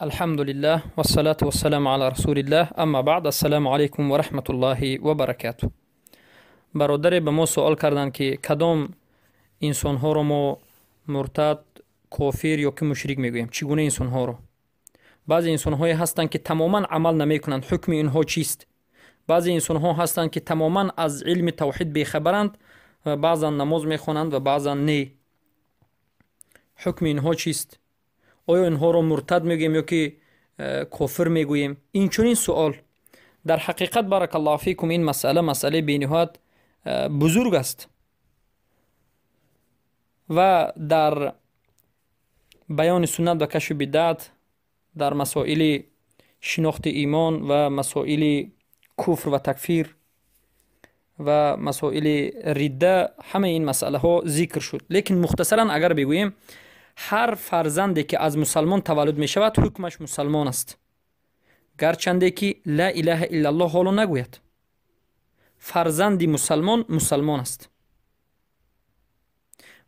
الحمد لله والصلاة والسلام على رسول الله. اما بعد، السلام علیکم و رحمت الله و برکاته. برادر به ما سوال کردند که کدام انسان ها رو ما مرتد، کافر یا که مشرک میگوییم؟ چگونه انسان ها رو؟ بعضی انسان هایی هستند که تماما عمل نمی کنند. حکم اینها چیست؟ بعضی انسان ها هستند که تماما از علم توحید بیخبرند و بعضا نماز میخوانند و بعضا نه. حکم اینها چیست؟ آیا اینها رو مرتد میگوییم یا که کافر میگوییم؟ این چنین سوال در حقیقت بارک الله فیکم این مسئله بینهایت بزرگ است و در بیان سنت و کشف بدعت، در مسائل شناخت ایمان و مسائل کفر و تکفیر و مسائل ردة، همه این مسئله ها ذکر شد. لیکن مختصرا اگر بگوییم، هر فرزندی که از مسلمان تولد می شود حکمش مسلمان است، گرچنده که لا اله الا الله حالو نگوید. فرزندی مسلمان است.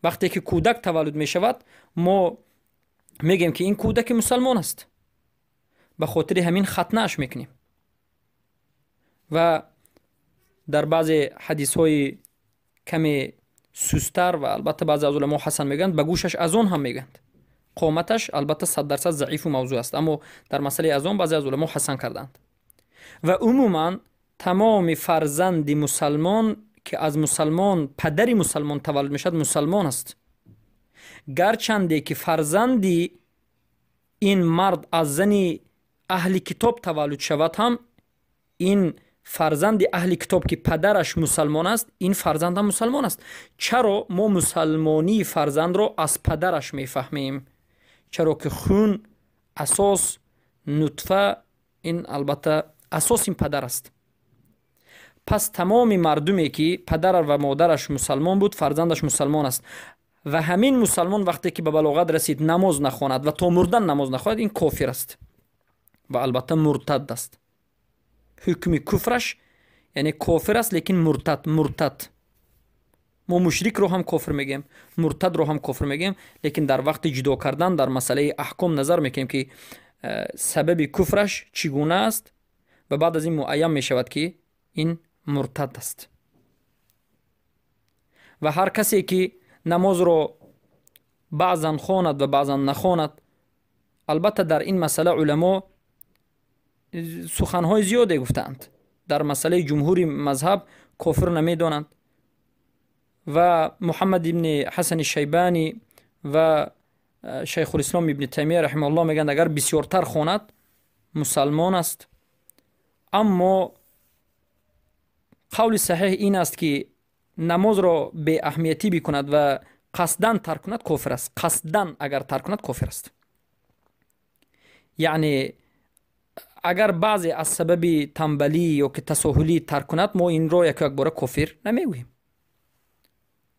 وقتی که کودک تولد می شود ما میگیم که این کودک مسلمان است، به خاطر همین ختنه‌اش میکنیم. و در بعض حدیث های کمی سوستر و البته بعضی از علما حسن میگند، به گوشش اذان هم میگند. قامتش البته 100% ضعیف و موضوع است، اما در مسئله اذان بعضی از علما حسن کردند. و عموما تمام فرزند مسلمان که از مسلمان، پدر مسلمان تولد میشد مسلمان است، گرچنده که فرزندی این مرد از زن اهل کتاب تولد شود هم، این فرزند اهل کتاب که پدرش مسلمان است، این فرزند هم مسلمان است. چرا ما مسلمانی فرزند را از پدرش میفهمیم؟ چرا که خون، اساس، نطفه، این البته اساس این پدر است. پس تمام مردمی که پدر و مادرش مسلمان بود، فرزندش مسلمان است. و همین مسلمان وقتی که به بلاغت رسید نماز نخواند و تا مردن نماز نخواند، این کافر است و البته مرتد است. حکم کفرش یعنی کافر است، لیکن مرتد. ما مشرک رو هم کافر میگیم، مرتد رو هم کافر میگیم، لیکن در وقت جدا کردن در مسئله احکام نظر میکنیم که سبب کفرش چگونه است و بعد از این معین میشود که این مرتد است. و هر کسی که نماز رو بعضا خواند و بعضا نخواند، البته در این مسئله علما سخنهای زیاده گفتند. در مسئله جمهور مذهب کافر نمیدانند و محمد ابن حسن الشیبانی و شیخ الاسلام ابن تیمیه رحمه الله میگن اگر بسیارتر خواند مسلمان است. اما قول صحیح این است که نماز را به اهمیتی بکند و قصدن ترک کند کافر است. قصدن اگر ترک کند کافر است. یعنی اگر بعضی از سبب تنبلی یا که تساهلی ترک کند، ما این را یک بار کافر نمیگوییم.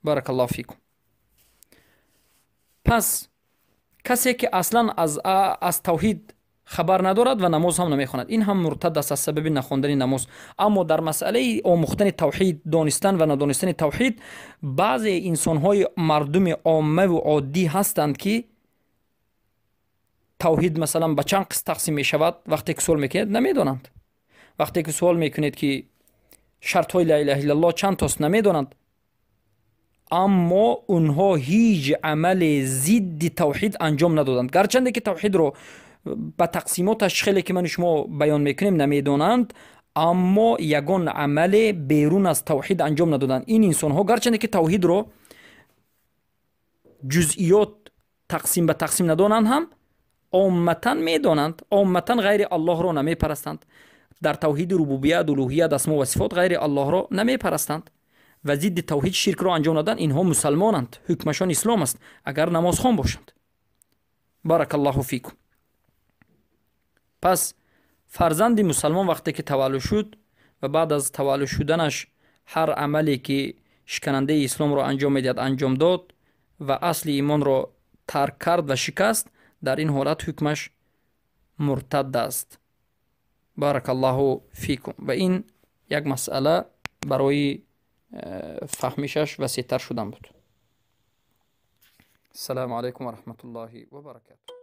بارک الله فیکم. پس کسی که اصلا از توحید خبر ندارد و نماز هم نمیخواند، این هم مرتد است از سبب نخواندن نماز. اما در مسئله آموختن توحید، دانستن و ندانستن توحید، بعضی انسان‌های مردم عامه و عادی هستند که توحید مثلا به چند قسم تقسیم می شود، وقتی که سوال میکنید نمیدانند. وقتی که سوال میکنید که شرط های لا اله الا الله چند تاست نمیدانند. اما اونها هیچ عمل ضد توحید انجام ندادند، گرچنده که توحید رو به تقسیماتش خیلی که من شما بیان میکنیم نمیدانند، اما یگان عمل بیرون از توحید انجام ندادند. این انسان ها گرچنده که توحید رو جزئیات تقسیم به تقسیم ندانند هم عامتا میدانند. عامتا غیر الله را نمی پرستند. در توحید ربوبیت، الوهیت، اسما و صفات غیر الله را نمی پرستند و ضد توحید شرک را انجام دادن. اینها مسلمانند، حکمشان اسلام است اگر نماز خوان باشند. بارک الله فیکم. پس فرزند مسلمان وقتی که تولد شد و بعد از تولد شدنش هر عملی که شکننده اسلام را انجام میداد انجام داد و اصل ایمان را ترک کرد و شکست، در این حالت حکمش مرتد است. بارک الله فیکم. و این یک مسئله برای فهمشش وسیع‌تر شدن بود. السلام علیکم و رحمت الله و برکاته.